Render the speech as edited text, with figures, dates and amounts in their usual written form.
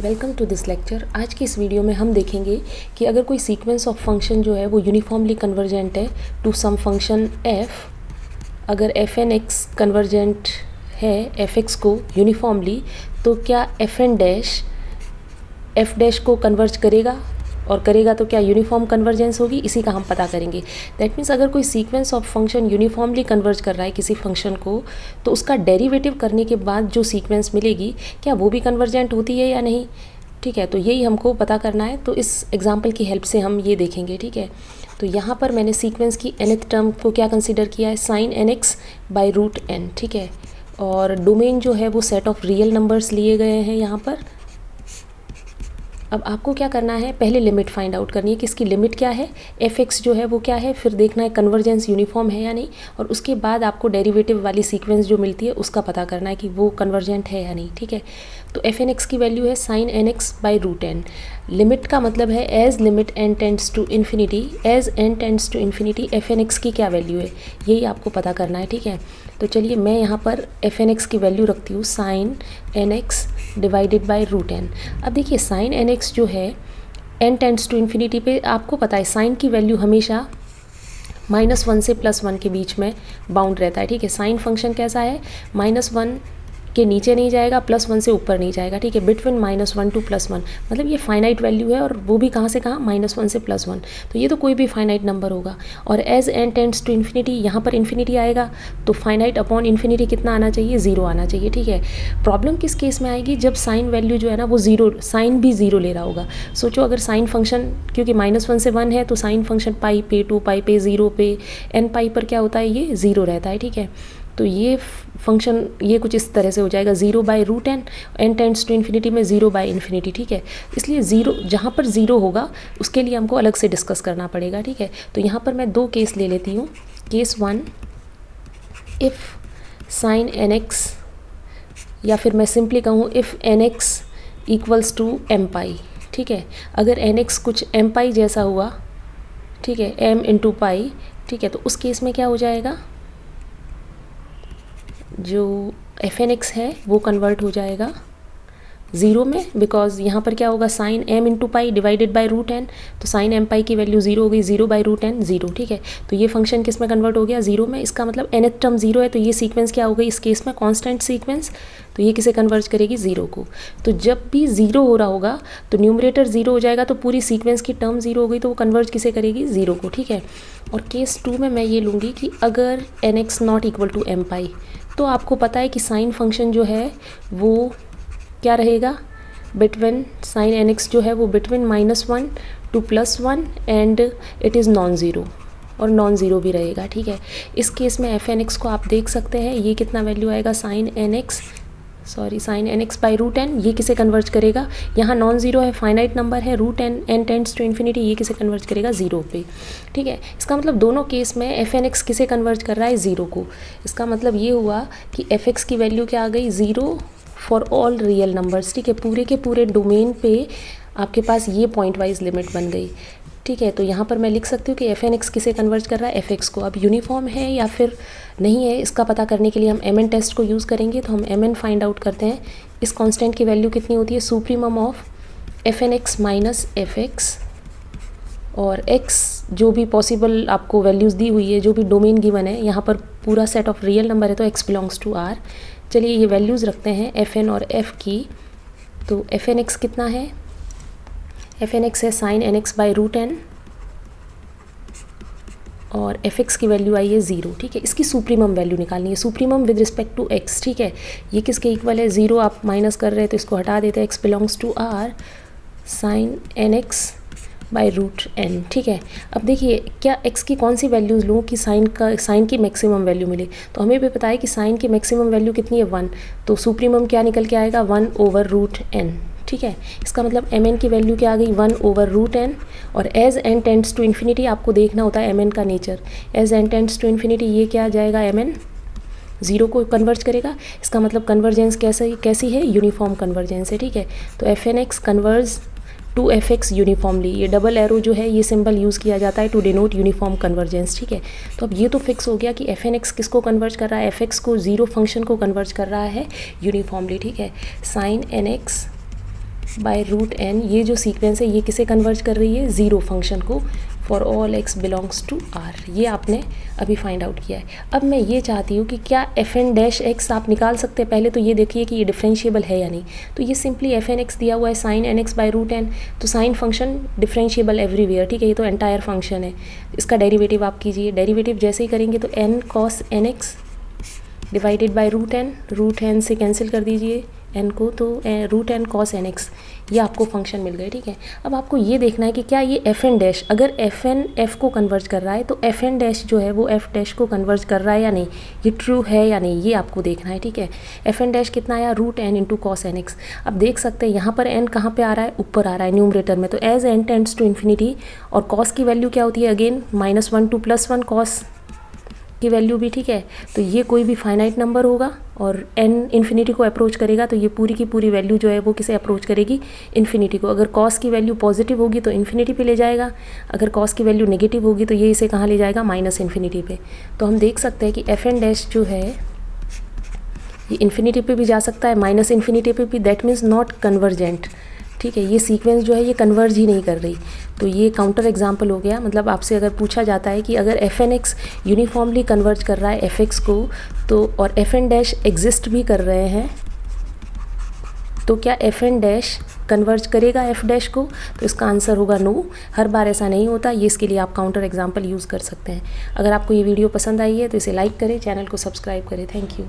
Welcome to this lecture. आज की इस वीडियो में हम देखेंगे कि अगर कोई सीक्वेंस ऑफ फंक्शन जो है वो यूनिफॉर्मली कन्वर्जेंट है टू सम फंक्शन f, अगर एफ एन एक्स कन्वर्जेंट है एफ एक्स को यूनिफॉर्मली, तो क्या F N dash F dash को कन्वर्ज करेगा, और करेगा तो क्या यूनिफॉर्म कन्वर्जेंस होगी, इसी का हम पता करेंगे। दैट मीन्स अगर कोई sequence of function uniformly converge कर रहा है किसी फंक्शन को, तो उसका डेरिवेटिव करने के बाद जो सीक्वेंस मिलेगी क्या वो भी कन्वर्जेंट होती है या नहीं। ठीक है, तो यही हमको पता करना है। तो इस एग्जाम्पल की हेल्प से हम ये देखेंगे। ठीक है, तो यहाँ पर मैंने सीक्वेंस की nth टर्म को क्या कंसिडर किया है, sine N X by root N. ठीक है, और डोमेन जो है वो सेट ऑफ रियल नंबर्स लिए गए हैं यहाँ पर। अब आपको क्या करना है, पहले लिमिट फाइंड आउट करनी है कि इसकी लिमिट क्या है, एफ एक्स जो है वो क्या है, फिर देखना है कन्वर्जेंस यूनिफॉर्म है या नहीं, और उसके बाद आपको डेरिवेटिव वाली सीक्वेंस जो मिलती है उसका पता करना है कि वो कन्वर्जेंट है या नहीं। ठीक है, तो एफ एन एक्स की वैल्यू है sine N X by root N. Limit का मतलब है as limit N tends to infinity, as N tends to infinity F N X की क्या वैल्यू है, यही आपको पता करना है। ठीक है, तो चलिए मैं यहाँ पर एफ एन एक्स की वैल्यू रखती हूँ sine N X divided by root N. अब देखिए साइन एन एक्स जो है एन टेंड्स टू इन्फिनिटी पे आपको पता है साइन की वैल्यू हमेशा -1 से +1 के बीच में बाउंड रहता है। ठीक है, साइन फंक्शन कैसा है, -1 के नीचे नहीं जाएगा, +1 से ऊपर नहीं जाएगा। ठीक है, बिटवीन -1 टू +1, मतलब ये फाइनाइट वैल्यू है, और वो भी कहाँ से कहाँ, -1 से +1। तो ये तो कोई भी फाइनाइट नंबर होगा। और as N tends to infinity, यहाँ पर इन्फिनिटी आएगा तो फाइनाइट अपॉन इन्फिनिटी कितना आना चाहिए, 0 आना चाहिए। ठीक है, प्रॉब्लम किस केस में आएगी, जब साइन वैल्यू जो है ना वो 0, साइन भी 0 ले रहा होगा। सोचो अगर साइन फंक्शन, क्योंकि -1 से 1 है तो साइन फंक्शन पाई पे, 2 पाई पे, 0 पे, n पाई पर क्या होता है, ये 0 रहता है। ठीक है, तो ये फंक्शन ये कुछ इस तरह से हो जाएगा 0 by root N, N tends to infinity में 0 बाई इन्फिनिटी। ठीक है, इसलिए 0 जहाँ पर 0 होगा उसके लिए हमको अलग से डिस्कस करना पड़ेगा। ठीक है, तो यहाँ पर मैं 2 केस ले लेती हूँ। Case 1, if sine N X, या फिर मैं सिंपली कहूँ if N X equals to M pi. ठीक है, अगर एन एक्स कुछ एम पाई जैसा हुआ, ठीक है, एम इंटू पाई, ठीक है, तो उस केस में क्या हो जाएगा, जो एफ एन एक्स है वो कन्वर्ट हो जाएगा 0 में, बिकॉज यहाँ पर क्या होगा, sine M into pi divided by root N, तो साइन एम पाई की वैल्यू 0 हो गई, 0 बाई रूट एन 0। ठीक है, तो ये फंक्शन किस में कन्वर्ट हो गया, 0 में। इसका मतलब nth टर्म 0 है, तो ये सीक्वेंस क्या हो गई इस केस में, कांस्टेंट सीक्वेंस, तो ये किसे कन्वर्ट करेगी, 0 को। तो जब भी 0 हो रहा होगा तो न्यूमरेटर 0 हो जाएगा, तो पूरी सीक्वेंस की टर्म 0 हो गई, तो वो कन्वर्ट किसे करेगी, 0 को। ठीक है, और केस 2 में मैं ये लूँगी कि अगर N X not equal to M pi, तो आपको पता है कि साइन फंक्शन जो है वो क्या रहेगा, बिटवीन साइन एन एक्स जो है वो between -1 to +1 and it is non zero, और नॉन ज़ीरो भी रहेगा। ठीक है, इस केस में एफ एन एक्स को आप देख सकते हैं, ये कितना वैल्यू आएगा, sine N X by root N, ये किसे कन्वर्ज करेगा, यहाँ नॉन ज़ीरो है, फाइनाइट नंबर है, root N tends to infinity, ये किसे कन्वर्ज करेगा, 0 पे। ठीक है, इसका मतलब दोनों केस में एफ एन एक्स किसे कन्वर्ज कर रहा है, 0 को। इसका मतलब ये हुआ कि एफ एक्स की वैल्यू क्या आ गई, 0 फॉर ऑल रियल नंबर्स। ठीक है, पूरे के पूरे डोमेन पे आपके पास ये पॉइंट वाइज लिमिट बन गई। ठीक है, तो यहाँ पर मैं लिख सकती हूँ कि एफ एन एक्स किसे कन्वर्ट कर रहा है, एफ एक्स को। अब यूनिफॉर्म है या फिर नहीं है, इसका पता करने के लिए हम एम एन टेस्ट को यूज़ करेंगे। तो हम एम एन फाइंड आउट करते हैं। इस कांस्टेंट की वैल्यू कितनी होती है, supremum of F N X minus F X, और एक्स जो भी पॉसिबल आपको वैल्यूज़ दी हुई है, जो भी डोमेन गिवन है, यहाँ पर पूरा सेट ऑफ रियल नंबर है तो एक्स बिलोंग्स टू आर। चलिए ये वैल्यूज़ रखते हैं एफ एन और एफ की। तो एफ एन एक्स कितना है, एफ एन एक्स है sine N X by root N, और एफ एक्स की वैल्यू आई है 0। ठीक है, इसकी सुप्रीमम वैल्यू निकालनी है, supremum with respect to X. ठीक है, ये किसके इक्वल है, 0 आप माइनस कर रहे हैं तो इसको हटा देते हैं, X belongs to R sine N X by root N. ठीक है, अब देखिए क्या एक्स की कौन सी वैल्यूज़ लूँ कि साइन की मैक्सिमम वैल्यू मिले। तो हमें भी पता है कि साइन की मैक्सिमम वैल्यू कितनी है, 1, तो सुप्रीमम क्या निकल के आएगा, 1 ओवर रूट एन। ठीक है, इसका मतलब एम एन की वैल्यू क्या आ गई, 1 ओवर रूट एन, और as N tends to infinity आपको देखना होता है एम एन का nature, as N tends to infinity ये क्या आ जाएगा, एम एन 0 को कन्वर्ज करेगा। इसका मतलब कन्वर्जेंस कैसी है, यूनिफॉर्म कन्वर्जेंस है। ठीक है, तो F N X converge to F X uniformly, ये डबल एरो जो है ये सिंबल यूज़ किया जाता है टू डिनोट यूनिफॉर्म कन्वर्जेंस। ठीक है, तो अब ये तो फिक्स हो गया कि एफ एन एक्स किसको कन्वर्ज कर रहा है, एफ एक्स को, 0 फंक्शन को कन्वर्ज कर रहा है यूनिफॉर्मली। ठीक है, sine N X by root N, ये जो सीक्वेंस है ये किसे कन्वर्ज कर रही है, ज़ीरो फंक्शन को, for all X belongs to R. ये आपने अभी फाइंड आउट किया है। अब मैं ये चाहती हूँ कि क्या एफ एन डैश एक्स आप निकाल सकते हैं। पहले तो ये देखिए कि ये डिफरेंशिएबल है या नहीं। तो ये सिंपली एफ एन एक्स दिया हुआ है sine N X by root N, तो साइन फंक्शन डिफरेंशिएबल एवरीवेयर, ठीक है, ये तो एंटायर फंक्शन है। इसका डेरिवेटिव आप कीजिए, डेरिवेटिव जैसे ही करेंगे तो N cos N X divided by root N से कैंसिल कर दीजिए एन को, तो root N cos N X, ये आपको फंक्शन मिल गए, ठीक है। अब आपको ये देखना है कि क्या ये एफ एन डैश, अगर एफ एन एफ को कन्वर्ज कर रहा है तो एफ एन डैश जो है वो एफ डैश को कन्वर्ज कर रहा है या नहीं, ये ट्रू है या नहीं, ये आपको देखना है, ठीक है। एफ एन डैश कितना आया, root N into cos N X. अब देख सकते हैं यहाँ पर एन कहाँ पे आ रहा है, ऊपर आ रहा है न्यूमरेटर में, तो as N tends to infinity, और कॉस की वैल्यू क्या होती है, अगेन -1 to +1 कॉस की वैल्यू भी, ठीक है। तो ये कोई भी फाइनाइट नंबर होगा और n इन्फिनिटी को अप्रोच करेगा तो ये पूरी की पूरी वैल्यू जो है वो किसे अप्रोच करेगी, इन्फिनिटी को। अगर कॉस की वैल्यू पॉजिटिव होगी तो इन्फिनिटी पे ले जाएगा, अगर कॉस की वैल्यू नेगेटिव होगी तो ये इसे कहाँ ले जाएगा, माइनस इन्फिनिटी पे। तो हम देख सकते हैं कि एफ एन डैश जो है ये इन्फिनिटी पे भी जा सकता है, माइनस इन्फिनिटी पे भी, दैट मीन्स नॉट कन्वर्जेंट, ठीक है। ये सीक्वेंस जो है ये कन्वर्ज ही नहीं कर रही। तो ये काउंटर एग्जाम्पल हो गया। मतलब आपसे अगर पूछा जाता है कि अगर F N x uniformly converge कर रहा है एफ एक्स को, तो और एफ एन डैश एग्जिस्ट भी कर रहे हैं, तो क्या एफ एन डैश कन्वर्ज करेगा एफ डैश को, तो इसका आंसर होगा नो। हर बार ऐसा नहीं होता, ये इसके लिए आप काउंटर एग्जाम्पल यूज़ कर सकते हैं। अगर आपको ये वीडियो पसंद आई है तो इसे लाइक करें, चैनल को सब्सक्राइब करें। Thank you.